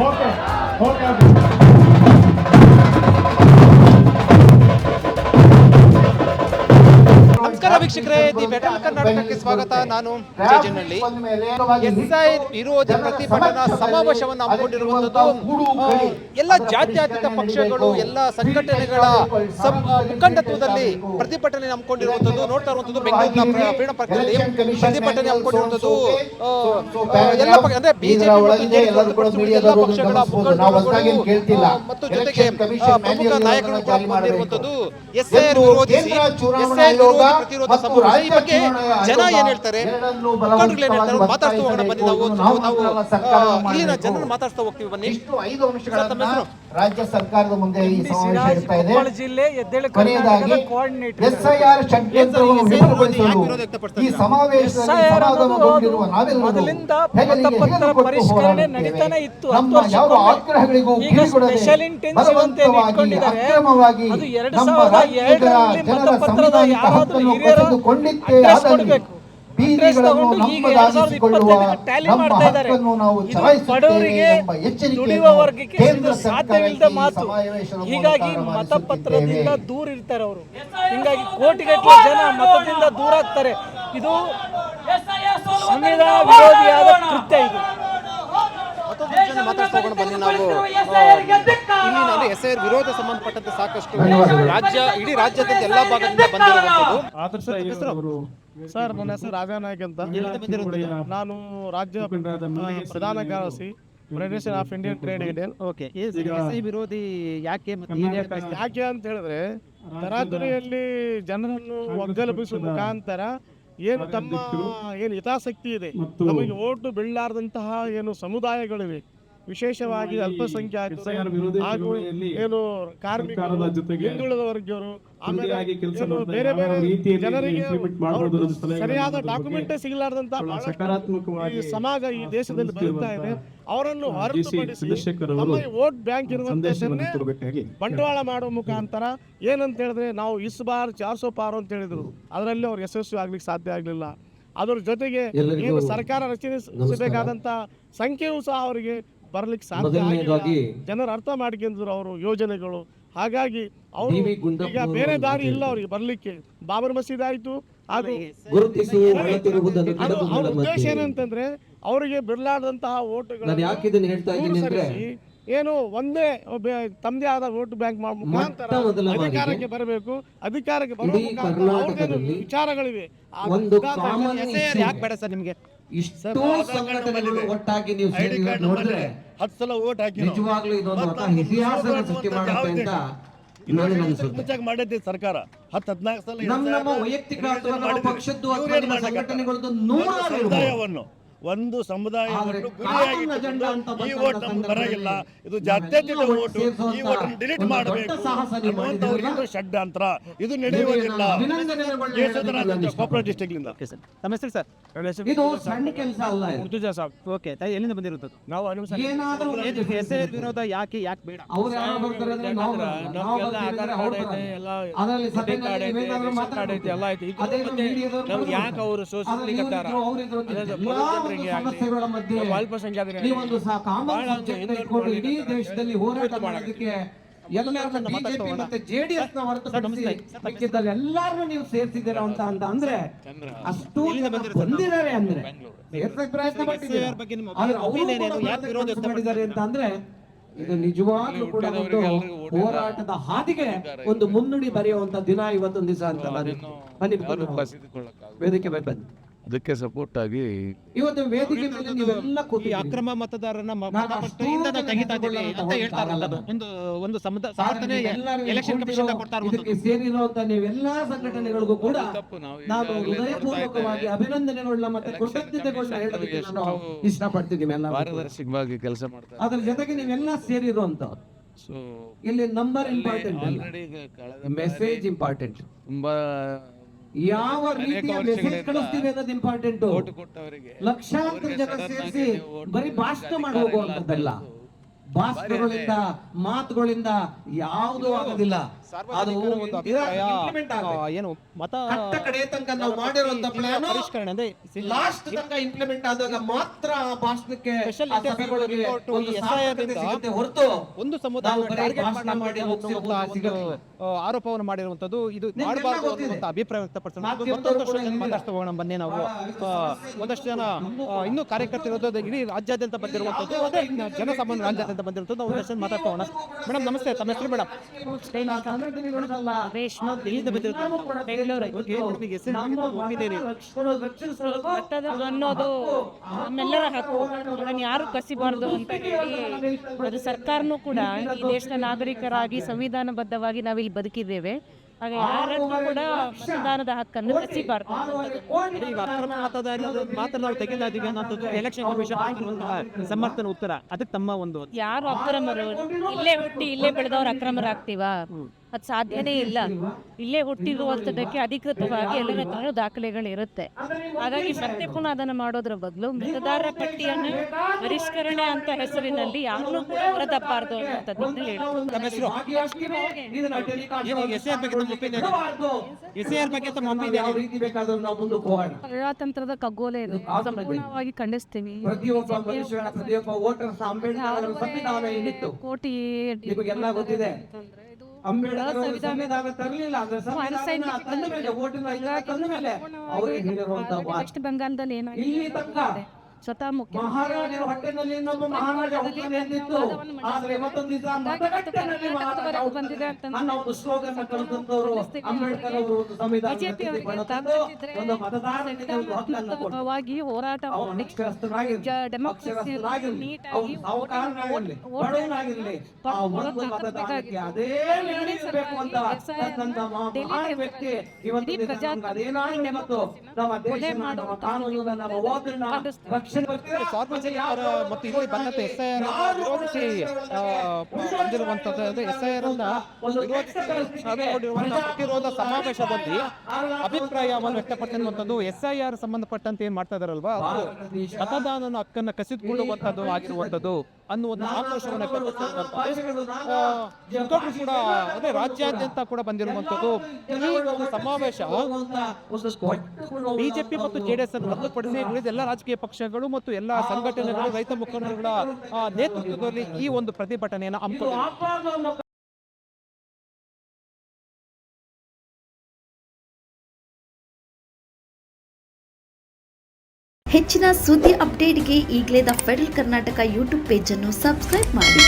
Okay okay ನಮಸ್ಕಾರ ವೀಕ್ಷಕರೇ, the battle ಕರ್ನಾಟಕಕ್ಕೆ ಸ್ವಾಗತ. ನಾನು ಜೆಜೆನಹಳ್ಳಿ. ಎಸ್ಐ ವಿರೋಧಿ ಪ್ರತಿಭಟನಾ ಸಮಾವೇಶವನ್ನು ಹಮ್ಮಿಕೊಂಡಿರುವಂಥದ್ದು ಎಲ್ಲ ಜಾತ್ಯತೀತ ಪಕ್ಷಗಳು, ಎಲ್ಲ ಸಂಘಟನೆಗಳ ಮುಖಂಡತ್ವದಲ್ಲಿ ಪ್ರತಿಭಟನೆ ಹಮ್ಮಿಕೊಂಡಿರುವಂಥದ್ದು ನೋಡ್ತಾ ಇರುವಂಥದ್ದು. ಬೆಂಗಳೂರಿನ ಫ್ರೀಡಂ ಪಾರ್ಕ್ನಲ್ಲಿ ಪ್ರತಿಭಟನೆ ಹಮ್ಮಿಕೊಂಡಿರುವಂಥದ್ದು ಎಲ್ಲ ಅಂದ್ರೆ ಬಿಜೆಪಿ ಎಲ್ಲ ಪಕ್ಷಗಳ ಮುಖಂಡರುಗಳು ಮತ್ತು ಜೊತೆಗೆ ಪ್ರಮುಖ ನಾಯಕರು ಕೂಡ ಪಾಲ್ಗೊಂಡಿರುವಂಥದ್ದು. ಎಸ್ಐ ವಿರೋಧಿಸಿ ಪ್ರತಿರೋಧ ಸಮಾವೇಶ. ಈ ಬಗ್ಗೆ ಜನ ಏನ್ ಹೇಳ್ತಾರೆ, ಮುಖಂಡರು ಏನ್ ಹೇಳ್ತಾರೆ ಮಾತಾಡ್ತಾ ಹೋಗೋಣ ಬನ್ನಿ. ನಾವು ಇಲ್ಲಿನ ಜನರನ್ನು ಮಾತಾಡ್ತಾ ಹೋಗ್ತೀವಿ ಬನ್ನಿ. 5 ಅಂಶಗಳನ್ನು ರಾಜ್ಯ ಸರ್ಕಾರದ ಮುಂದೆ ಈ ಸಮಾವೇಶ ಇಡ್ತಾ ಇದೆ. ಕೊನೆಯದಾಗಿ ಎಸ್ಐಆರ್ ಷಡ್ಯಂತ್ರವನ್ನು ವಿಫಲಗೊಳಿಸಲು ಈ ಸಮಾವೇಶದಲ್ಲಿ ಸಮಾಧಾನಗೊಂಡಿರುವ ನಾವೆಲ್ಲರೂ ಪರಿಷ್ಕರಣೆ ನಡೀತಾನೆ ಇತ್ತು. ನಮ್ಮ ಯಾವ ಆಗ್ರಹಗಳಿಗೂ ಕಿವಿಗೊಡದೆ ಬಲವಂತವಾಗಿ ಅಕ್ರಮವಾಗಿ ನಮ್ಮ ರಾಜ್ಯದ ಜನರ ಸಂವಿಧಾನಿಕ ಹಕ್ಕನ್ನು ಕಸಿದುಕೊಂಡಿದ್ದೇ ಆದಲ್ಲಿ ಬೀದಿಗಳನ್ನು ನಮ್ಮದಾಗಿಸಿಕೊಳ್ಳುವ ನಮ್ಮ ಹಕ್ಕನ್ನು ನಾವು ಚಲಾಯಿಸುತ್ತೇವೆ ಎಂಬ ಎಚ್ಚರಿಕೆಯನ್ನು ಕೇಂದ್ರ ಸರ್ಕಾರಕ್ಕೆ ಸಮಾವೇಶದ ಹೀಗಾಗಿ ಮತಪತ್ರದಿಂದ ದೂರ ಇರ್ತಾರೆ ಅವರು. ಹೀಗಾಗಿ ಕೋಟಿಗಟ್ಟಲೆ ಜನ ಮತದಿಂದ ದೂರ ಆಗ್ತಾರೆ. ಇದು ಸಂವಿಧಾನ ವಿರೋಧಿಯಾದ ಕೃತ್ಯ. ಇದು ಮಾತಾಡ್ಕೊಂಡು ಬನ್ನಿ. ನಾವು ಎಸ್ಐಆರ್ ವಿರೋಧ ಸಂಬಂಧಪಟ್ಟಂತೆ ಸಾಕಷ್ಟು ಇಡೀ ರಾಜ್ಯದಿಂದ ಎಲ್ಲಾ ಭಾಗದಿಂದ ಬಂದಿರುವಂತದ್ದು. ಸರ್, ನನ್ನ ಹೆಸರು ರಾಜಾ ನಾಯ್ಕ್ ಅಂತ. ನಾನು ರಾಜ್ಯ ಪ್ರಧಾನ ಕಾರ್ಯದರ್ಶಿ federation of Indian trade union. Okay, SI ವಿರೋಧಿ ಯಾಕೆ ಅಂತ ಹೇಳಿದ್ರೆ, ತರಾತುರಿಯಲ್ಲಿ ಜನರನ್ನು ಒಗ್ಗಲುಬಿಸುವ ಮುಖಾಂತರ ಏನು ತಮ್ಮ ಏನು ಹಿತಾಸಕ್ತಿ ಇದೆ, ನಮಗೆ ಓಟು ಬೀಳಲಾರದಂತಹ ಏನು ಸಮುದಾಯಗಳಿವೆ, ವಿಶೇಷವಾಗಿ ಅಲ್ಪಸಂಖ್ಯಾತರು ಹಾಗೂ ಏನು ಕಾರ್ಮಿಕರ ಜೊತೆಗೆ ಹಿಂದುಳಿದ ವರ್ಗದವರು, ಆಮೇಲೆ ಬೇರೆ ಬೇರೆ ಜನರಿಗೆ ಸರಿಯಾದ ಡಾಕ್ಯುಮೆಂಟೇ ಸಿಗಲಾರದಂತಹ ಸಮಾಜ ಈ ದೇಶದಲ್ಲಿ ಬರುತ್ತಾ ಇದೆ. ಅವರನ್ನು ಹೊರತುಪಡಿಸಿ ವೋಟ್ ಬ್ಯಾಂಕ್ ಇರುವಂತಹ ಬಂಡವಾಳ ಮಾಡುವ ಮುಖಾಂತರ ಏನಂತ ಹೇಳಿದ್ರೆ, ನಾವು ಇಸ್ ಬಾರ್ 400 ಪಾರ್ ಅಂತ ಹೇಳಿದ್ರು, ಅದರಲ್ಲಿ ಅವ್ರು ಯಶಸ್ವಿ ಆಗ್ಲಿಕ್ಕೆ ಸಾಧ್ಯ ಆಗ್ಲಿಲ್ಲ. ಅದರ ಜೊತೆಗೆ ಏನು ಸರ್ಕಾರ ರಚಿಸಬೇಕಾದಂತ ಸಂಖ್ಯೆಯೂ ಸಹ ಅವರಿಗೆ ಬರ್ಲಿಕ್ಕೆ ಸಾಧ್ಯ ಆಗಿಲ್ಲ. ಜನರು ಅರ್ಥ ಮಾಡ್ಕೊಂಡಿದ್ರು ಅವರು ಯೋಜನೆಗಳು. ಹಾಗಾಗಿ ಅವರು ಈಗ ಬೇರೆ ದಾರಿ ಇಲ್ಲ ಅವರಿಗೆ ಬರ್ಲಿಕ್ಕೆ. ಬಾಬರ್ ಮಸೀದ್ ಆಯ್ತು, ಅದು ಅವ್ರ ಉದ್ದೇಶ ಏನಂತಂದ್ರೆ ಅವರಿಗೆ ಬಿಡಲಾರ್ದಂತಹ ಓಟುಗಳು ಏನು ಒಂದೇ ತಮ್ಮದೇ ಆದ ವೋಟ್ ಬ್ಯಾಂಕ್ ಮುಖಾಂತರ ಅಧಿಕಾರಕ್ಕೆ ಬರಬೇಕು. ಅಧಿಕಾರಕ್ಕೆ ಬರುವ ವಿಚಾರಗಳಿವೆ. ಯಾಕೆ ಬೇಡ ಸರ್ ನಿಮ್ಗೆ? ಇಷ್ಟೋ ಸಂಘಟನೆಗಳು ಒಟ್ಟಾಗಿ ನೀವು ನೋಡಿದ್ರೆ 10 ಸಲ ವೋಟ್ ಹಾಕಿ ನಿಜವಾಗ್ಲೂ ಇದೊಂದು ಇತಿಹಾಸದ ಸೃಷ್ಟಿ ಮಾಡುತ್ತೆ ಅಂತ ಮಾಡಿದ್ದೆ ಸರ್ಕಾರ. 10-14 ಸಲ ನಮ್ಮ ವೈಯಕ್ತಿಕ ಅಥವಾ ನಮ್ಮ ಪಕ್ಷದ್ದು ಅಥವಾ ನಿಮ್ಮ ಸಂಘಟನೆಗಳದ್ದು ನೂರಾರು ಒಂದು ಸಮುದಾಯ ಈ ಓಟ್ ಬರಗಿಲ್ಲ, ಇದು ಜಾತ್ಯತೀತ ಓಟು, ಈ ಓಟ್ ಡಿಲೀಟ್ ಮಾಡಬೇಕು ಅನ್ನುವಂಥವ್ರಿಗೆ ಷಡ್ಯಂತ್ರ. ಇದು ನಡೆಯುವುದಿಲ್ಲ. ಕೊಪ್ಪಳ ಡಿಸ್ಟ್ರಿಕ್ಟ್ ಲಿಂದ. ನಮ್ಮ ಹೆಸರು ಸರ್? ಇದು ಸಣ್ಣ ಕೆಲಸ ಅಲ್ಲ. ಓಕೆ, ಎಲ್ಲಿಂದ ಬಂದಿರುತ್ತದೆ? ನಾವು ಎಸ್ಐ ವಿರೋಧ ಯಾಕೆ ಬೇಡ? ಅವ್ರು ಯಾರು ಬರ್ತಾರೆ ಅಂದ್ರೆ ಯಾಕೆ ಅವರು ಸಮಸ್ಯೆಗಳ ಮಧ್ಯೆ ನೀವೊಂದು ಇಡೀ ದೇಶದಲ್ಲಿ ಹೋರಾಟ ಮಾಡೋದಕ್ಕೆ ಬಿಜೆಪಿ ಮತ್ತೆ ಜೆಡಿಎಸ್ ನ ಹೊರತುಪಡಿಸಿ ಎಲ್ಲಾರು ನೀವು ಸೇರಿಸಿದ್ದೀರಾ ಅಂತ ಅಂದ್ರೆ ಅಷ್ಟು ಬಂದಿದ್ದಾರೆ ಅಂದ್ರೆ ಪ್ರಯತ್ನ ಪಟ್ಟಿದ್ದಾರೆ ಅಂತ ಅಂದ್ರೆ ಇದು ನಿಜವಾಗ್ಲೂ ಕೂಡ ಒಂದು ಹೋರಾಟದ ಹಾದಿಗೆ ಒಂದು ಮುನ್ನುಡಿ ಬರೆಯುವಂತ ದಿನ ಇವತ್ತೊಂದು ದಿವಸ ಅಂತ. ಬನ್ನಿ ವೇದಿಕೆ ಬನ್ನಿ. ಅದಕ್ಕೆ ಸಪೋರ್ಟ್ ಆಗಿ ಇವತ್ತು ವೇದಿಕೆ ಮೇಲೆ ನೀವೆಲ್ಲ ಕೂತಿ ಅಕ್ರಮ ಮತದಾರರನ್ನ ಮತಪಟ್ಟಿಯಿಂದ ತೆಗಿತಾ ಇದ್ದೀವಿ ಅಂತ ಹೇಳ್ತಾರಲ್ಲ, ಒಂದು ಸಮರ್ಥನೆ ಎಲೆಕ್ಷನ್ ಕಮಿಷನ್ ಕೊಡ್ತಾ ಇರೋದು. ಇದಕ್ಕೆ ಸೇರಿರುವಂತ ನೀವೆಲ್ಲಾ ಸಂಘಟನೆಗಳಿಗೂ ಕೂಡ ನಾನು ಹೃದಯಪೂರ್ವಕವಾಗಿ ಅಭಿನಂದನೆಗಳನ್ನ ಮತ್ತೆ ಕೃತಜ್ಞತೆಗಳನ್ನ ಹೇಳೋದಕ್ಕೆ ನಾನು ಇಷ್ಟಪಡ್ತಿದ್ದೀನಿ. ಪಾರದರ್ಶಕವಾಗಿ ಕೆಲಸ ಮಾಡ್ತಾರೆ. ಅದ್ರ ಜೊತೆಗೆ ನೀವೆಲ್ಲ ಸೇರಿರುವಂತ ಇಲ್ಲಿ ನಂಬರ್ ಇಂಪಾರ್ಟೆಂಟ್ ಅಲ್ಲ, ಮೆಸೇಜ್ ಇಂಪಾರ್ಟೆಂಟ್. ತುಂಬಾ ಯಾವ ರೀತಿಯ ಮೆಸೇಜ್ ಕಳಿಸ್ತೀವಿ ಅನ್ನೋದು ಇಂಪಾರ್ಟೆಂಟ್. ಲಕ್ಷಾಂತರ ಜನ ಸೇರಿಸಿ ಬರೀ ಭಾಷಣ ಮಾಡಿ ಹೋಗುವಂತದ್ದಲ್ಲ. ಭಾಷಣಗಳಿಂದ ಮಾತುಗಳಿಂದ ಯಾವುದೂ ಆಗೋದಿಲ್ಲ. ಸಾರ್ವಜನಿಕರ ಒಂದು ಅಭಿಪ್ರಾಯ implement ಆಗ್ಬೇಕು. ಏನು ಮತ ಕಟ್ಟ ಕಡೆ ತನಕ ನಾವು ಮಾಡಿರುವಂತ ಪ್ಲಾನ್ ಪರಿಷ್ಕರಣೆ ಅಂದ್ರೆ ಲಾಸ್ಟ್ ತನಕ ಇಂಪ್ಲಿಮೆಂಟ್ ಆದಾಗ ಮಾತ್ರ ಆ ಭಾಷಣಕ್ಕೆ ಸ್ಪೆಷಲ್ ಆ ಸಭೆಗಳು ರಿಪೋರ್ಟ್ ಒಂದು ಈ ಸಾರ್ಥಕತೆ ಸಿಗುತ್ತೆ ಹೊರತು ಒಂದು ನಾವು ಸಮುದಾಯ ಬರೀ ಟಾರ್ಗೆಟ್ ಭಾಷಣ ಮಾಡಿ ಮಾಡುವಂತ ಒಂದು ಆರೋಪವನ್ನು ಮಾಡಿರುವಂತದ್ದು ಇದು ಮಾಡಬಾರದು ಅನ್ನುವಂತ ಅಭಿಪ್ರಾಯ ವ್ಯಕ್ತಪಡಿಸಿದ್ರು. ಮತ್ತೊಂದಷ್ಟು ಜನ ಮಾತಾಡ್ತಾ ಹೋಗೋಣ ಬನ್ನಿ ನಾವು. ಒಂದಷ್ಟು ಜನ ಇನ್ನೂ ಕಾರ್ಯಕರ್ತರು ಇರೋದು ಇಡೀ ರಾಜ್ಯಾದ್ಯಂತ ಬಂದಿರುವಂತದ್ದು, ಅದೇ ಜನಸಾಮಾನ್ಯ ರಾಜ್ಯಾದ್ಯಂತ ಬಂದಿರುವಂತದ್ದು. ಒಂದಷ್ಟು ಜನ ಮಾತಾಡ್ತಾ ಹೋಗೋಣ. ಮೇಡಮ್ ನಮಸ್ತೆ, ತಮ್ಮ ಹೆಸರು ಮೇಡಮ್? ಅನ್ನೋದು ನಮ್ಮೆಲ್ಲರ ಹಕ್ಕು, ಅದನ್ನು ಯಾರು ಕಸಿಬಾರ್ದು ಅಂತ ಹೇಳಿ ಅದು ಸರ್ಕಾರನೂ ಕೂಡ ಈ ದೇಶದ ನಾಗರಿಕರಾಗಿ ಸಂವಿಧಾನಬದ್ಧವಾಗಿ ನಾವಿಲ್ಲಿ ಬದುಕಿದ್ದೇವೆ. ಹಾಗೆ ಯಾರನ್ನೂ ಕೂಡ ಮತದಾನದ ಹಕ್ಕನ್ನು ಕಸಿಬಾರ್ದು. ಈಗ ಅಕ್ರಮ ಮಾತನ್ನು ನಾವು ತೆಗೆದಿದ್ದೀವಿ ಅನ್ನೋದು ಎಲೆಕ್ಷನ್ ಕಮಿಷನ್ ಸಮರ್ಥನ ಉತ್ತರ. ಅದಕ್ಕೆ ತಮ್ಮ ಒಂದು ಯಾರು ಅಕ್ರಮರು? ಇಲ್ಲೇ ಹುಟ್ಟಿ ಇಲ್ಲೇ ಬೆಳೆದವ್ರು ಅಕ್ರಮರಾಗ್ತೀವಾ? ಅದು ಸಾಧ್ಯನೇ ಇಲ್ಲ. ಇಲ್ಲೇ ಹುಟ್ಟಿರುವಂಥದ್ದಕ್ಕೆ ಅಧಿಕೃತವಾಗಿ ಎಲ್ಲರ ಹತ್ರ ದಾಖಲೆಗಳಿರುತ್ತೆ. ಹಾಗಾಗಿ ಮತ್ತೆ ಪುನಃ ಅದನ್ನು ಮಾಡೋದ್ರ ಬದಲು ಮತದಾರರ ಪಟ್ಟಿಯನ್ನು ಪರಿಷ್ಕರಣೆ ಅಂತ ಹೆಸರಿನಲ್ಲಿ ಯಾರನ್ನೂ ಕೂಡ ಹೊರತಪ್ಪಬಾರ್ದು ಅನ್ನೋಂಥದ್ದನ್ನು ಹೇಳಿ. ತಮ್ಮ ಹೆಸರು? ಯಾವ ರೀತಿ ಬೇಕಾದ್ರೂ ನಾವು ಮುಂದಕ್ಕೆ ಹೋಗೋಣ. ಪ್ರಜಾತಂತ್ರದ ಖಗೋಲೆ ಇದು, ಸಂಪೂರ್ಣವಾಗಿ ಖಂಡಿಸ್ತೀವಿ. ಪ್ರತಿಯೊಬ್ಬ ಮನುಷ್ಯನ ಪ್ರತಿಯೊಬ್ಬ ವೋಟರ್ ಅಂಬೇಡ್ಕರ್ ಸಂವಿಧಾನ ಏನಿತ್ತು ಕೋಟಿ ನಿಮಗೆಲ್ಲ ಗೊತ್ತಿದೆ. ಅಂಬೇಡ್ಕರ್ ಸಂವಿಧಾನ ತರಲಿಲ್ಲ ಅಂದ್ರೆ ಸಂವಿಧಾನ ತಂದ ಮೇಲೆ ವೋಟಿನ ತಂದ ಮೇಲೆ ಅವರಿಗೆ ಹೇಳಿರುವಂತ ವೆಸ್ಟ್ ಬೆಂಗಾಲದಲ್ಲಿ ಏನಾಗಿದೆ ಇಲ್ಲಿ ತನಕ ಸ್ವತಃ ಮುಖ್ಯ ಮಹಾರಾಜರ ಹೊಟ್ಟೆನಲ್ಲಿ ಇನ್ನೊಬ್ಬ ಮಹಾರಾಜ ಹುಟ್ಟಿದೆ ಅಂದಿತ್ತು. ಆದ್ರೆ ಮತ್ತೊಂದು ದಿವಸ ಮತಗಟ್ಟೆನಲ್ಲಿ ಮಹಾರಾಜ ಬಂದಿದೆ ಅನ್ನೋ ಒಂದು ಸ್ಲೋಗನ್ ಕಲಿತಂತವರು ಅಂಬೇಡ್ಕರ್ ಅವರು ಒಂದು ಸಂವಿಧಾನ ಒಂದು ಮತದಾರನಿಗೆ ಒಂದು ಹಕ್ಕನ್ನು ಪರವಾಗಿ ಹೋರಾಟ ಮಾಡಿ ಡೆಮೋಕ್ರಸಿ ನೀಟಾಗಿ ಸಾಹುಕಾರನಾಗಿರ್ಲಿ ಬಡವನಾಗಿರ್ಲಿ ಆ ಒಂದು ಮತದಾನಕ್ಕೆ ಅದೇ ಬೇಕು ಅಂತ ಮಹಾನ್ ವ್ಯಕ್ತಿ ಇವತ್ತು ಅದೇನಾಗಿದೆ ಮತ್ತು ನಮ್ಮ ದೇಶ ನಮ್ಮ ಕಾನೂನು ನಮ್ಮ ಓದನ್ನ ಸಾರ್ವಜನಿಕರ ಮತ್ತು ಇಲ್ಲಿ ಬಂದಂತ SIR ವಿರೋಧಿಸಿ ಬಂದಿರುವಂತದ್ದು SIR ಅನ್ನ ವಿರೋಧಿಸಿ ಪ್ರತಿರೋಧ ಸಮಾವೇಶದಲ್ಲಿ ಅಭಿಪ್ರಾಯವನ್ನು ವ್ಯಕ್ತಪಡಿಸಿರುವಂತದ್ದು SIR ಸಂಬಂಧಪಟ್ಟಂತೆ ಏನ್ ಮಾಡ್ತಾ ಇದಾರಲ್ವಾ, ಅದು ಮತದಾನನ ಹಕ್ಕನ್ನು ಕಸಿದುಕೊಳ್ಳುವಂತದ್ದು ಆಗಿರುವಂತದ್ದು ಅನ್ನುವಂಥ ಆಕ್ರೋಶವನ್ನು ವ್ಯಕ್ತಪಡಿಸಿರುವಂತದ್ದು ಕೂಡ ಅದೇ ರಾಜ್ಯಾದ್ಯಂತ ಕೂಡ ಬಂದಿರುವಂತದ್ದು. ಈ ಒಂದು ಸಮಾವೇಶ ಬಿಜೆಪಿ ಮತ್ತು JDS ಅನ್ನು ಹೊರತುಪಡಿಸಿ ಉಳಿದೆಲ್ಲ ರಾಜಕೀಯ ಪಕ್ಷಗಳು ಮತ್ತು ಎಲ್ಲ ಸಂಘಟನೆಗಳು, ರೈತ ಮುಖಂಡರುಗಳ ನೇತೃತ್ವದಲ್ಲಿ ಈ ಒಂದು ಪ್ರತಿಭಟನೆಯನ್ನು ಹಮ್ಮಿಕೊಂಡಿದೆ. ಹೆಚ್ಚಿನ ಸುದ್ದಿ ಅಪ್ಡೇಟ್ಗೆ ಈಗಲೇ the federal Karnataka YouTube page ಅನ್ನು ಸಬ್ಸ್ಕ್ರೈಬ್ ಮಾಡಿ.